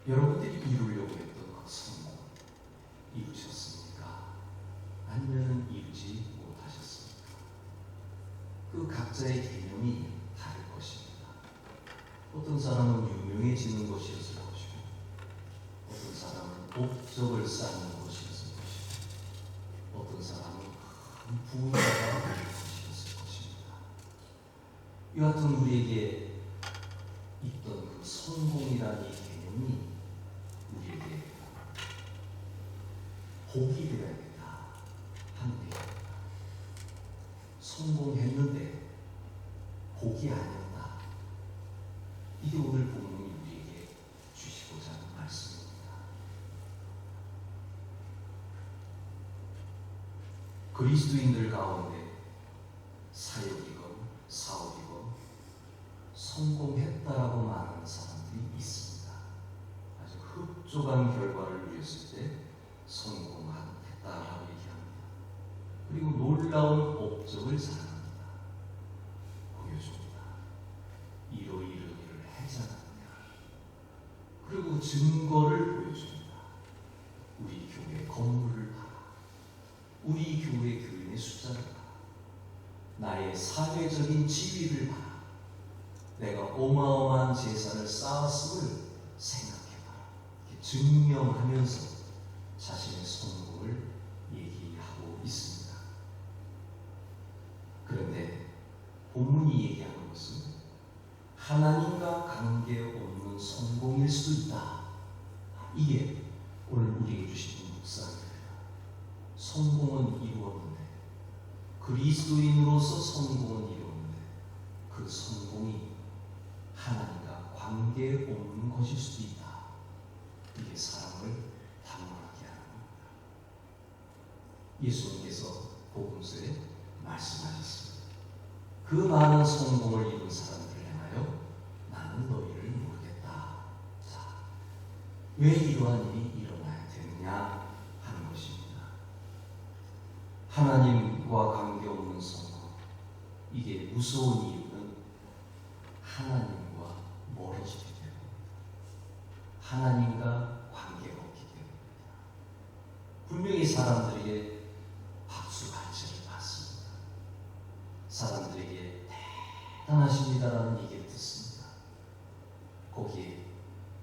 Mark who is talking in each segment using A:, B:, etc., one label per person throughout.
A: 여러분들이 이루려고 했던 그 성공 이루셨습니까? 아니면 이루지 못하셨습니까? 그 각자의 개념이 다를 것입니다. 어떤 사람은 유명해지는 것이었을 것이고, 어떤 사람은 업적을 쌓는 것이었을 것이고, 어떤 사람은 큰 부자가 될 것이었을 것입니다. 이 같은 우리에게 있던 그 성공이라는 이 개념이 우리에게 복이 되어야겠다 하는 얘기입니다. 성공했는데 복이 아니었다. 이게 오늘 본문이 우리에게 주시고자 하는 말씀입니다. 그리스도인들 가운데 사역이건 사업이건 성공했다라고 말하는 사람들이 있습니다. 아주 흡족한 결과를 누렸을 때 성공했다라고 얘기합니다. 그리고 놀라운 업적을 자랑합니다. 보여줍니다. 이러이러한 일을 해자합니다. 그리고 증거를 보여줍니다. 우리 교회 건물을 봐라. 우리 교회 교인의 숫자를 봐라. 나의 사회적인 지위를 봐라. 내가 어마어마한 재산을 쌓았음을 생각해봐라. 이렇게 증명하면서 자신의 성공을 얘기하고 있습니다. 그런데 본문이 얘기하는 것은 하나님과 관계없는 성공일 수도 있다. 이게 오늘 우리에게 주시는 묵상입니다. 성공은 이루었는데, 그리스도인으로서 성공은 이루었는데, 그 성공이 하나님과 관계없는 것일 수도 있다. 이게 사람을 당황하게 하는 겁니다. 예수님께서 복음서에 말씀하셨습니다. 그 많은 성공을 이룬 사람들을 향하여 나는 너희를 모르겠다. 자, 왜 이러한 일이 일어나야 되느냐 하는 것입니다. 하나님과 관계없는 성공, 이게 무서운 이유는 하나님과 멀어지기 때문입니다. 하나님과 관계가 없기 때문입니다. 분명히 사람들에게 박수 갈채를 받습니다. 사람들에게 대단하십니다라는 얘기를 듣습니다. 거기에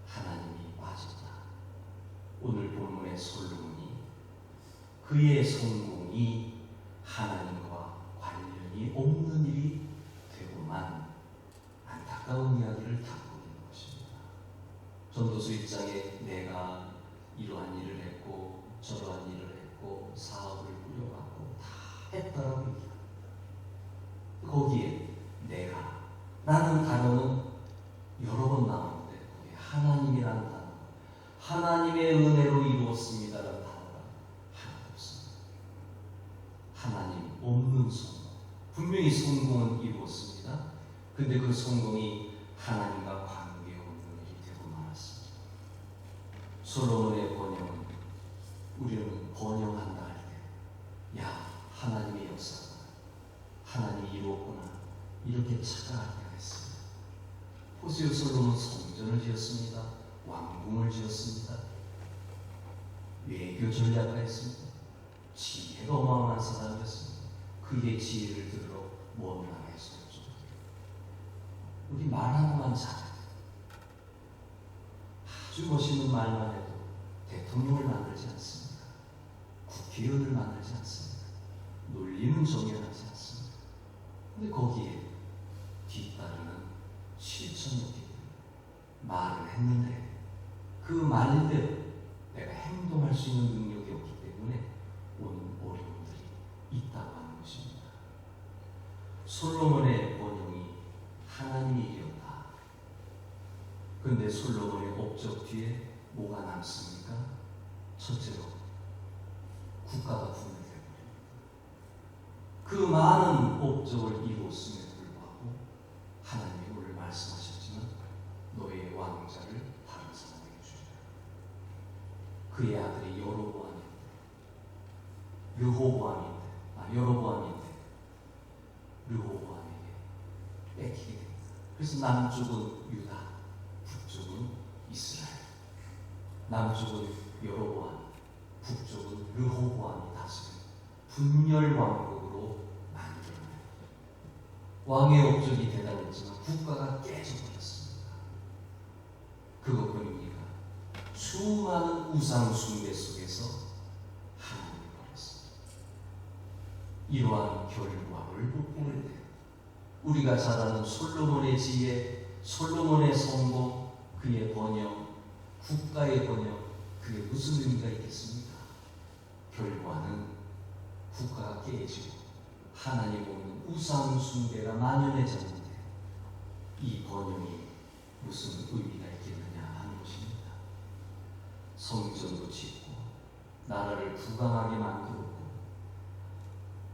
A: 하나님이 빠졌다. 오늘 본문의 솔로몬이 그의 성공이 하나님과 관련이 없는 일이 되고만 안타까운 이야기를 담고 있는 것입니다. 전도서 1장에 내가 이러한 일을 했고 저러한 일을 했고 사업을 꾸려갔고 다 했다라고 얘기합니다. 거기에 내가 라는 단어는 여러 번 나오는데 거기에 하나님이라는 단어, 하나님의 은혜로 이루었습니다라는 단어가 하나도 없습니다. 하나님 없는 성공, 분명히 성공은 이루었습니다. 근데 그 성공이 하나님과 관계없는 일이 되고 말았습니다. 솔로몬의 번영은 우리는 번영한다 할 때, 야, 하나님의 역사구나, 하나님이 이루었구나, 이렇게 착각할 때가 있습니다. 보세요, 솔로몬 성전을 지었습니다. 왕궁을 지었습니다. 외교 전략가 했습니다. 지혜가 어마어마한 사람이었습니다. 그의 지혜를 들어 먼 나라에서 우리 말 하나만 잘해요. 아주 멋있는 말만 해도 대통령을 만들지 않습니다. 국회의원을 만들지 않습니다. 논리는 정연하지 않습니다. 근데 거기에 뒤따르는 실천이 없기 때문에 말을 했는데 그 말대로 내가 행동할 수 있는 능력이 없기 때문에 오는 어려움들이 있다고 하는 것입니다. 솔로몬의 번영이 하나님의 일이었다. 그런데 솔로몬의 업적 뒤에 뭐가 남습니까? 첫째로 국가가 분열되어버립니다. 그 많은 업적을 이루었음에도 불구하고 하나님이 오늘 말씀하셨지만 너의 왕자를 다른 사람에게 주리라. 그의 아들이 여로보암인데 르호보암에게 뺏기게 됩니다. 그래서 남쪽은 유다, 북쪽은 이스라엘. 남쪽은 여로보암, 북쪽은 르호보암이 다스린 분열 왕국으로 만들어냅니다. 왕의 업적이 대단했지만 국가가 깨져버렸습니다. 그것뿐입니까? 수많은 우상 숭배 속에서 하나님을 버렸습니다. 이러한 결과를 볼 때 우리가 잘 아는 솔로몬의 지혜, 솔로몬의 성공, 그의 번영, 국가의 번영, 그게 무슨 의미가 있겠습니까? 결과는 국가가 깨지고 하나님 없는 우상 숭배가 만연해졌는데 이 번영이 무슨 의미가 있겠느냐 하는 것입니다. 성전도 짓고 나라를 부강하게 만들었고,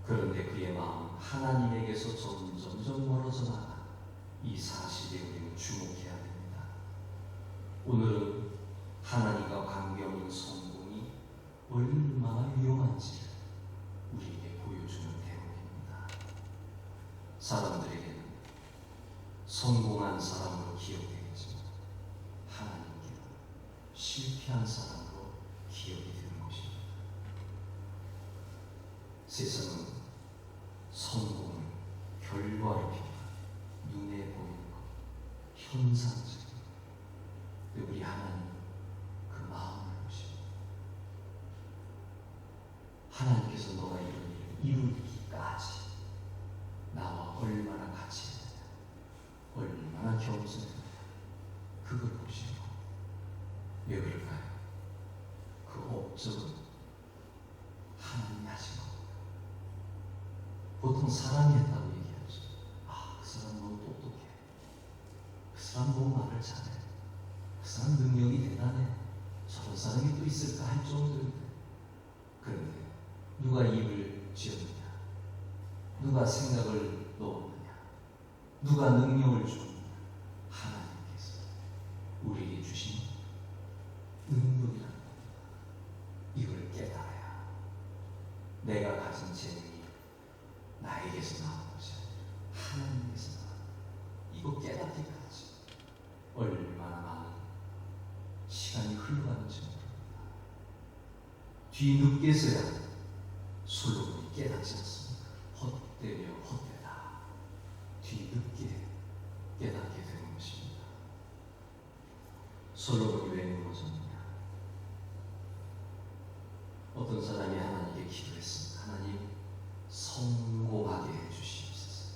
A: 그런데 그의 마음은 하나님에게서 점점 멀어져 나가. 이 사실에 우리는 주목해야 됩니다. 오늘은 하나님과 관계없는 성공이 얼마나 위험한지를 우리에게 보여주는 대목입니다. 사람들에게는 성공한 사람으로 기억되겠지만 하나님께는 실패한 사람으로 기억이 되는 것입니다. 세상은 성공을 결과로 평가, 눈에 보이는 것, 현상적인 것. 우리 하나님은 그 마음을 보십니다. 하나님께서 너가 이런 일을 이루기까지 나와 얼마나 같이 했느냐, 얼마나 겸손했느냐, 그걸 보시고. 왜 그럴까요? 그 업적은 하나님이 하신 겁니다. 보통 사람이 했다고 얘기하죠. 그 사람 너무 똑똑해, 그 사람 너무 말을 잘해, 그 사람 능력이 대단해, 저런 사람이 또 있을까 할 정도인데. 그런데 누가 입을 지었느냐, 누가 생각을 넣었느냐, 누가 능력을 주었느냐? 하나님께서 우리에게 주신 능력이라는 겁니다. 이걸 깨달아야 내가 가진 재능이 나에게서 나온 것이 아니라 하나님께서 나온, 이거 깨닫기까지 얼마나 많은 시간이 흘러가는지 모릅니다. 뒤늦게서야 솔로몬이 깨닫지 않습니다. 헛되며 헛되다. 뒤늦게 깨닫게 되는 것입니다. 솔로몬이 왜 무너졌느냐? 어떤 사람이 하나님께 기도했습니다. 하나님, 성공하게 해주시옵소서.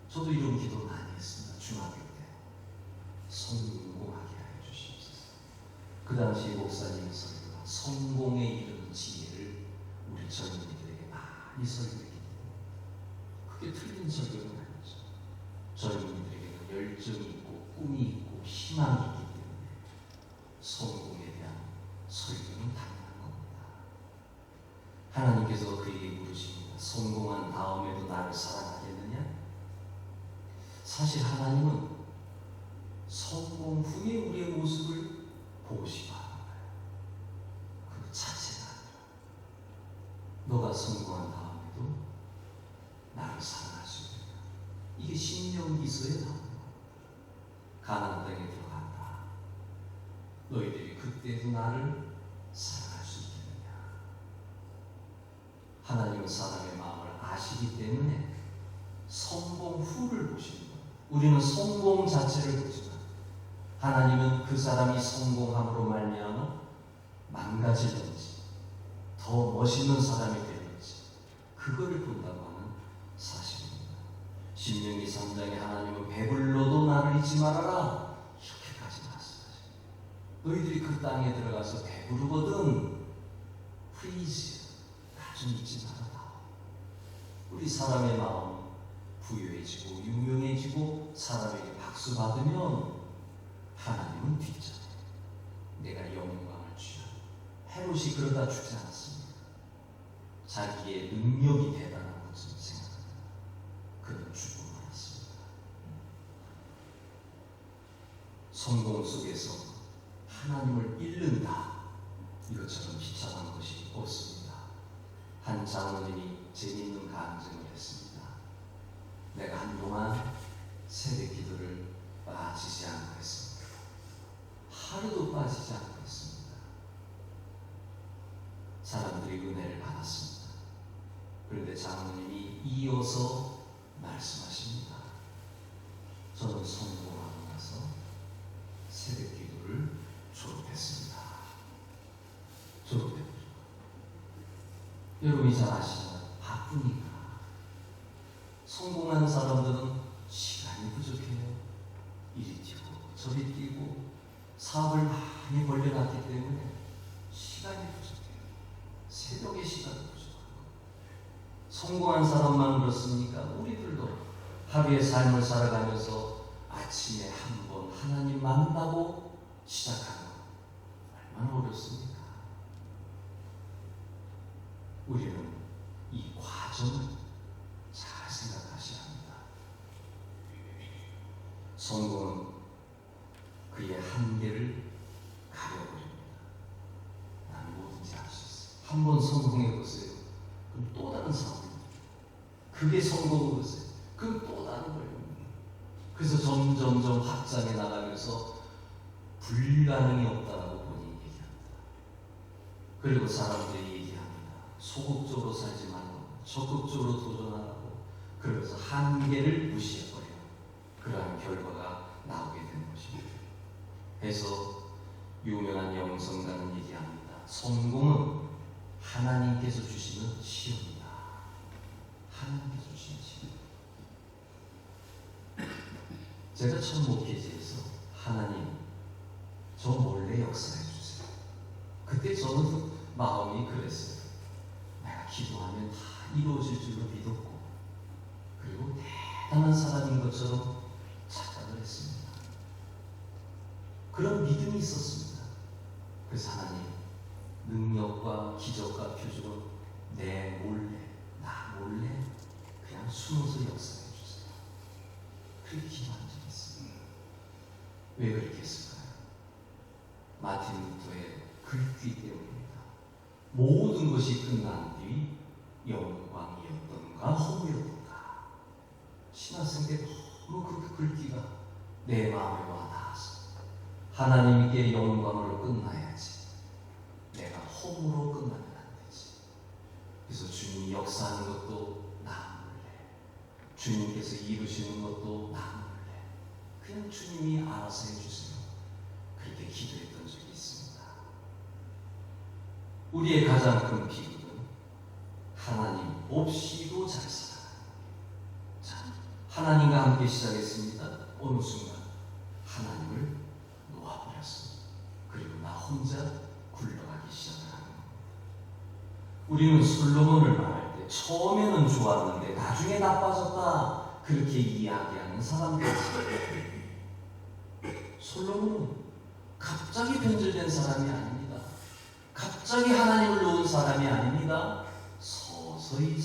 A: 저도 이런 기도 많이 했습니다. 중학교 때. 성공하게 해주시옵소서. 그 당시 목사님 설교가 성공에 이르는 지혜를 우리 젊은이들에게 많이 설교했기 때문에 그게 틀린 설교는 아니죠. 젊은이들에게는 열정이 있고 꿈이 있고 희망이 있기 때문에 성공에 대한 설교는 당연한 겁니다. 하나님께서 그에게 물으십니다. 성공한 다음에도 나를 사랑하겠느냐? 사실 하나님은 성공 후에 우리의 모습을 보고 싶어 하는 거예요. 그 자체가 아니라 너가 성공한 다음에도 나를 사랑할 수 있느냐? 이게 신명기서에 나오는 겁니다. 가나안 땅에 들어간다. 너희들이 그때도 나를 사랑할 수 있겠느냐? 하나님은 사람의 마음을 아시기 때문에 성공 후를 보시는 거예요. 우리는 성공 자체를 보지만 하나님은 그 사람이 성공함으로 말미암아 망가질는지 더 멋있는 사람이 되는지 그거를 본다고 하는 사실입니다. 신명기 3장에 하나님은 배불러도 나를 잊지 말아라 이렇게까지 말씀하십니다. 너희들이 그 땅에 들어가서 배부르거든 플리즈 나 좀 잊지 말아라. 우리 사람의 마음 부유해지고 유명해지고 사람에게 박수 받으면 하나님은 뒷전에 내가 영광을 취하고 헤롯이 그러다 죽지 않았습니다. 자기의 능력이 대단한 것을 생각합니다. 그는 죽고 말았습니다. 성공 속에서 하나님을 잃는다, 이것처럼 비참한 것이 없습니다. 한 장로님이 재미있는 간증을 했습니다. 내가 한동안 새벽 기도를 빠지지 않고 했습니다. 하루도 빠지지 않고 있습니다. 사람들이 은혜를 받았습니다. 그런데 장로님이 이어서 말씀하십니다. 저는 성공하고 나서 새벽 기도를 졸업했습니다. 졸업했죠. 여러분이 잘 아시잖아요. 바쁘니까. 성공한 사람들은 시간이 부족해요. 이리 뛰고 저리 뛰고 사업을 많이 벌려놨기 때문에 시간이 부족해요. 새벽에 시간이 부족하고. 성공한 사람만 그렇습니까? 우리들도 하루의 삶을 살아가면서 아침에 한 번 하나님 만나고 시작하는 거 얼마나 어렵습니까? 우리는 이 과정을 잘 생각하셔야 합니다. 성공은 그의 한계를 가려버립니다. 나는 뭐든지 할 수 있어요. 한번 성공해보세요. 그럼 또 다른 상황입니다. 그게 성공으로세요. 그럼 또 다른 거예요. 그래서 점점점 확장해 나가면서 불가능이 없다라고 본인이 얘기합니다. 그리고 사람들이 얘기합니다. 소극적으로 살지 말고 적극적으로 도전하라고. 그러면서 한계를 무시해버려요. 그러한 결과가 나오게 되는 것입니다. 그래서 유명한 영성가는 얘기합니다. 성공은 하나님께서 주시는 시험이다. 하나님께서 주시는 시험. 제가 첫 목회지에서 하나님 저 몰래 역사해 주세요. 그때 저는 마음이 그랬어요. 내가 기도하면 다 이루어질 줄로 믿었고 그리고 대단한 사람인 것처럼 착각을 했습니다. 그런 믿음이 있었습니다. 그래서 하나님 능력과 기적과 표적은 내 몰래 나 몰래 그냥 숨어서 역사해 주세요. 그렇게 기도한 적이 있습니다. 왜 그렇게 했을까요? 마틴 루터의 글귀 때문입니다. 모든 것이 끝난 뒤 영광이었던가 허무였던가. 신학생 때 너무 그 글귀가 내 마음에 와 닿아서 하나님께 영광으로 끝나야지. 내가 허무로 끝나면 안 되지. 그래서 주님이 역사하는 것도 나 몰래, 주님께서 이루시는 것도 나 몰래, 그냥 주님이 알아서 해주세요. 그렇게 기도했던 적이 있습니다. 우리의 가장 큰 비극은 하나님 없이도 잘 살아가는 거예요. 자, 하나님과 함께 시작했습니다. 어느 순간 하나님을 놓아버렸습니다. 그리고 나 혼자 굴러가기 시작을 하는 겁니다. 우리는 솔로몬을 말할 때 처음에는 좋았는데 나중에 나빠졌다 그렇게 이야기하는 사람들이었습니다. 솔로몬은 갑자기 변질된 사람이 아닙니다. 갑자기 하나님을 놓은 사람이 아닙니다. 서서히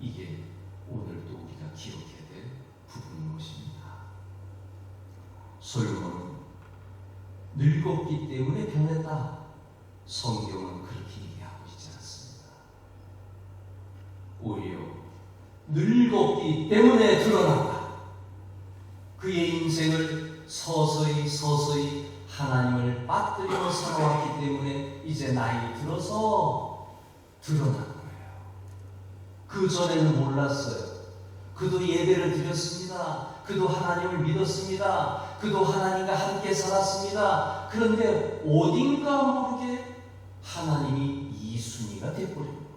A: 이게 오늘도 우리가 기록해야 될 부분인 것입니다. 솔로몬은 늙었기 때문에 변했다. 성경은 그렇게 얘기하고 있지 않습니다. 오히려 늙었기 때문에 드러났다. 그의 인생을 서서히 하나님을 빠뜨리며 살아왔기 때문에 이제 나이 들어서 드러난 거예요. 그 전에는 몰랐어요. 그도 예배를 드렸습니다. 그도 하나님을 믿었습니다. 그도 하나님과 함께 살았습니다. 그런데 어딘가 모르게 하나님이 이순위가 돼버린 거예요.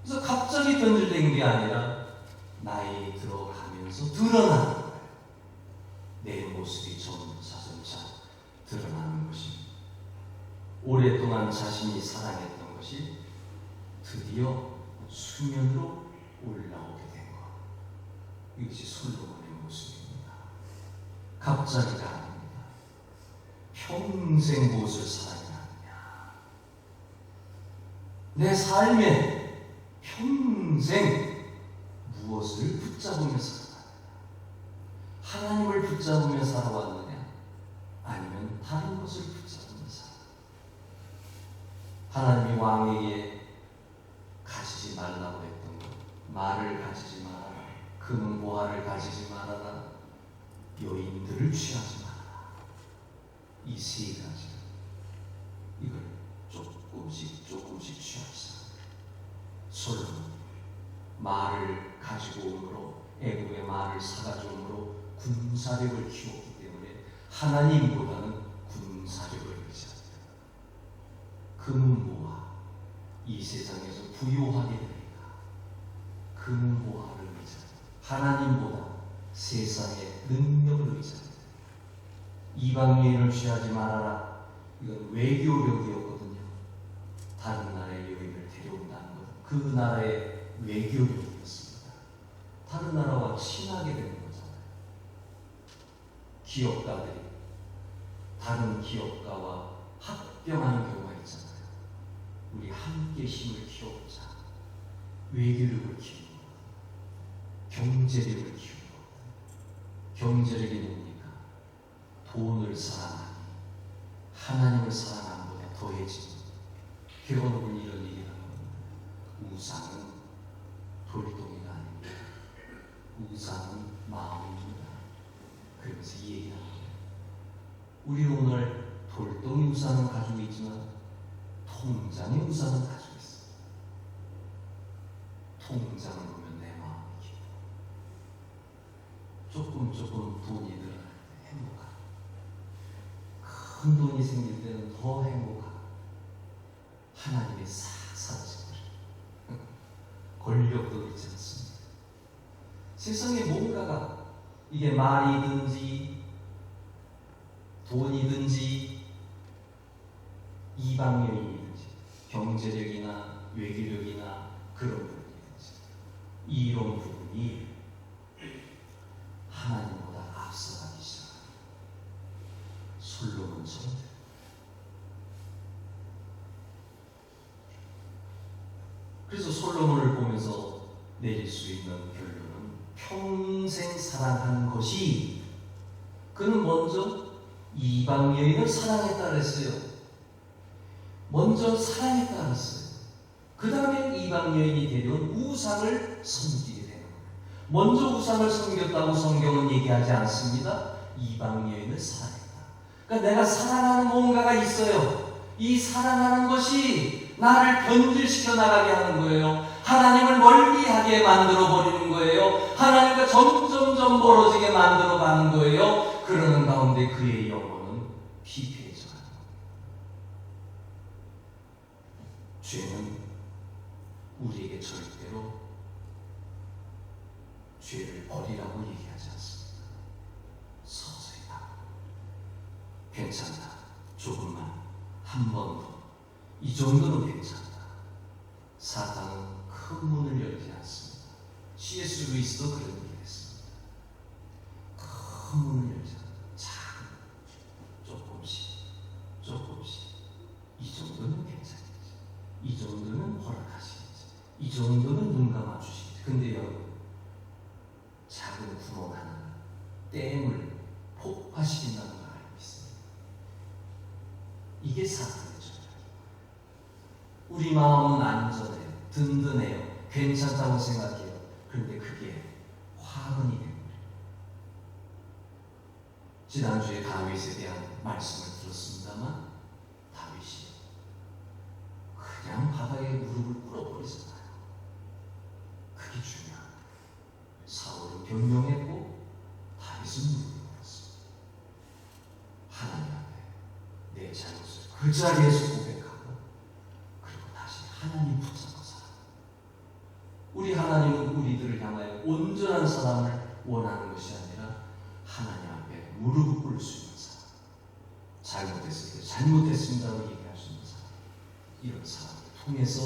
A: 그래서 갑자기 변질된 게 아니라 나이 들어가면서 드러나는 거예요. 내 모습이 점차 드러나는 것입니다. 오랫동안 자신이 사랑했던 것이 드디어 수면으로 올라오게 된 것. 이것이 솔로몬의 모습입니다. 갑자기가 아닙니다. 평생 무엇을 사랑하느냐. 내 삶에 평생 무엇을 붙잡으며 살아가느냐. 하나님을 붙잡으며 살아왔느냐 아니면 다른 것을 붙잡으며 살아가느냐. 하나님이 왕에게 가지지 말라고 했던 것, 말을 가지지 말아라, 금은 보화를 가지지 말아라, 여인들을 취하지 말아라. 마음을 사가지고 군사력을 키웠기 때문에 하나님보다는 군사력을 의지합니다. 금은 뭐하? 이 세상에서 부유하게 되니까 금은 뭐하를 의지합니다. 하나님보다 세상의 능력을 의지합니다. 이방 여인을 취하지 말아라. 이건 외교력이었거든요. 다른 나라의 여인을 데려온다는 것, 그 나라의 외교력이었습니다. 다른 나라와 친하게 되는 거잖아요. 기업가들이 다른 기업가와 합병하는 경우가 있잖아요. 우리 함께 힘을 키워보자. 외교력을 키우는 것, 경제력을 키우는 것. 경제력이 뭡니까? 돈을 사랑하니 하나님을 사랑함보다 더해지는. 교훈은 이런 얘기를 합니다. 우상은 돌덩이가 아닙니다. 우상은 마음입니다. 그러면서 이 얘기를 합니다. 우리 오늘 돌덩이 우상은 가지고 있지만 통장의 우상은 가지고 있습니다. 통장을 보면 내 마음이 기뻐. 조금 돈이 늘어날 때 행복하고, 큰 돈이 생길 때는 더 행복하고, 하나님이 싹 사라지고 권력도 있지 않습니다. 세상에 뭔가가 이게 말이든지 돈이든지 이방 여인이든지 경제력이나 외교력이나 그런 부분이든지 이런 부분이 하나님보다 앞서가기 시작합니다. 솔로몬처럼. 그래서 솔로몬을 보면서 내릴 수 있는 결론은 평생 사랑한 것이, 그는 먼저 이방 여인을 사랑했다 그랬어요. 먼저 사랑했다 그랬어요. 그 다음에 이방 여인이 데려온 우상을 섬기게 되는 거예요. 먼저 우상을 섬겼다고 성경은 얘기하지 않습니다. 이방 여인을 사랑했다. 그러니까 내가 사랑하는 뭔가가 있어요. 이 사랑하는 것이 나를 변질시켜 나가게 하는 거예요. 하나님을 멀리하게 만들어 버리는 거예요. 하나님과 점점점 멀어지게 만들어 가는 거예요. 그러는 가운데 그의 영혼은 피폐해져 가는 겁니다. 죄는 우리에게 절대로 죄를 버리라고 얘기하지 않습니다. 서서히 나 괜찮다. 조금만 한 번 더. 이 정도는 괜찮다. 사탄은 큰 문을 열지 않습니다. C.S. 루이스도 그런 얘기를 했습니다. 큰 문을 열지 않습니다. 작은, 조금씩. 이 정도는 괜찮겠지. 이 정도는 허락하시겠지. 이 정도는 눈 감아주시겠지. 근데 여러분, 작은 구멍 하나, 댐을 폭파시킨다는 걸 알고 있습니다. 이게 사탄의 전략이에요. 우리 마음은 안전해요. 든든해요. 괜찮다고 생각해요. 그런데 그게 화근이 됩니다. 지난주에 다윗에 대한 말씀을 들었습니다만, 다윗이 그냥 바닥에 무릎을 꿇어버리잖아요. 그게 중요합니다. 사울은 변명했고 다윗은 무릎을 꿇었습니다. 하나님 앞에 내 잘못을 그 자리에서 고백하고, 그리고 다시 하나님 붙잡고 살아. 우리 하나님은 우리들을 향하여 온전한 사람을 원하는 것이 아니라 하나님 앞에 무릎을 꿇을 수 있는 사람, 잘못했을 때 잘못했습니다라고 얘기할 수 있는 사람, 이런 사람을 통해서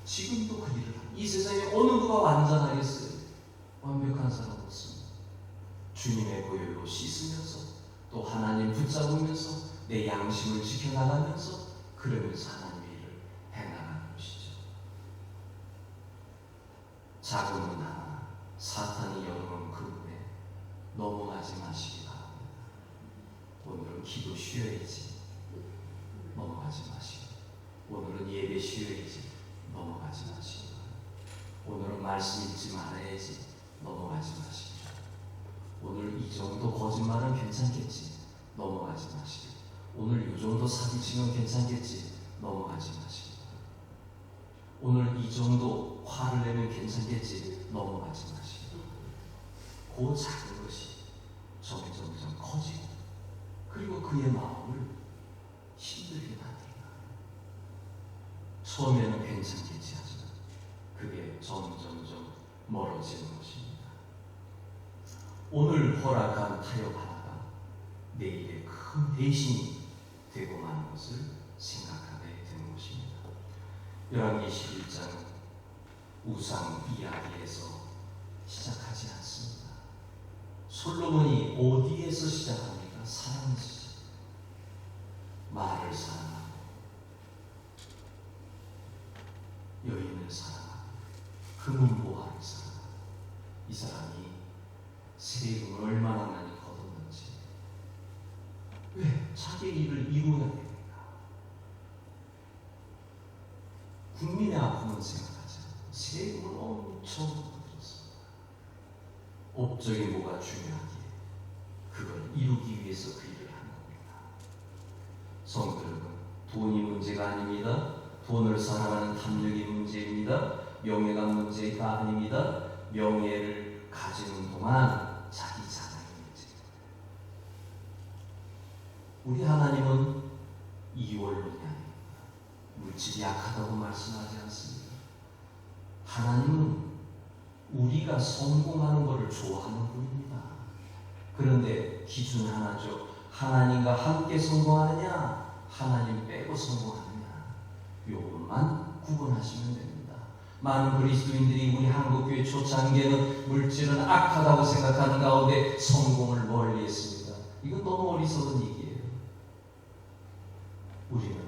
A: 지금도 그 일을 합니다. 이 세상에 어느 누가 완전하겠어요? 완벽한 사람 없습니다. 주님의 보혈로 씻으면서 또 하나님 붙잡으면서 내 양심을 지켜나가면서 그러면서 하나님의 일을 해나가는 것이죠. 작은 문 하나, 사탄이 열어놓은 그 문에 넘어가지 마시기 바랍니다. 오늘은 기도 쉬어야지, 넘어가지 마시고, 오늘은 예배 쉬어야지, 넘어가지 마시고, 오늘은 말씀 읽지 말아야지, 넘어가지 마시고, 오늘 이 정도 거짓말은 괜찮겠지, 넘어가지 마시고, 오늘 이 정도 사기치면 괜찮겠지, 넘어가지 마시고, 오늘 이 정도 화를 내면 괜찮겠지, 넘어가지 마시고, 그 작은 것이 점점점 커지고 그리고 그의 마음을 힘들게 만든다. 처음에는 괜찮겠지 하지만 그게 점점점 멀어지는 것입니다. 오늘 허락한 타협 하나가 내일의 큰 배신이 되고 마는 것을 생각하게 되는 것입니다. 열왕기 11장은 우상 이야기에서 시작하지 않습니다. 솔로몬이 어디에서 시작합니까? 사랑에서 시작합니다. 말을 사랑하고 여인을 사랑하고 금은보화를 사랑하고 이 사람이 세금을 얼마나 많이 거뒀는지 왜 자기 일을 이루어야 됩니까? 국민의 아픔은 생각하지 않고 세금을 엄청 거뒀습니다. 업적이 뭐가 중요하기에 그걸 이루기 위해서 그 일을 하는 겁니다. 성도 여러분, 돈이 문제가 아닙니다. 돈을 사랑하는 탐욕이 문제입니다. 명예가 문제가 아닙니다. 명예를 가지는 동안 자기 자랑이 문제입니다. 우리 하나님은 이원론이 아닙니다. 물질이 약하다고 말씀하지 않습니다. 하나님은 우리가 성공하는 것을 좋아하는 분입니다. 그런데 기준 하나죠. 하나님과 함께 성공하느냐, 하나님 빼고 성공하느냐, 요것만 구분하시면 됩니다. 많은 그리스도인들이 우리 한국교회 초창기에는 물질은 악하다고 생각하는 가운데 성공을 멀리했습니다. 이건 너무 어리석은 얘기예요. 우리는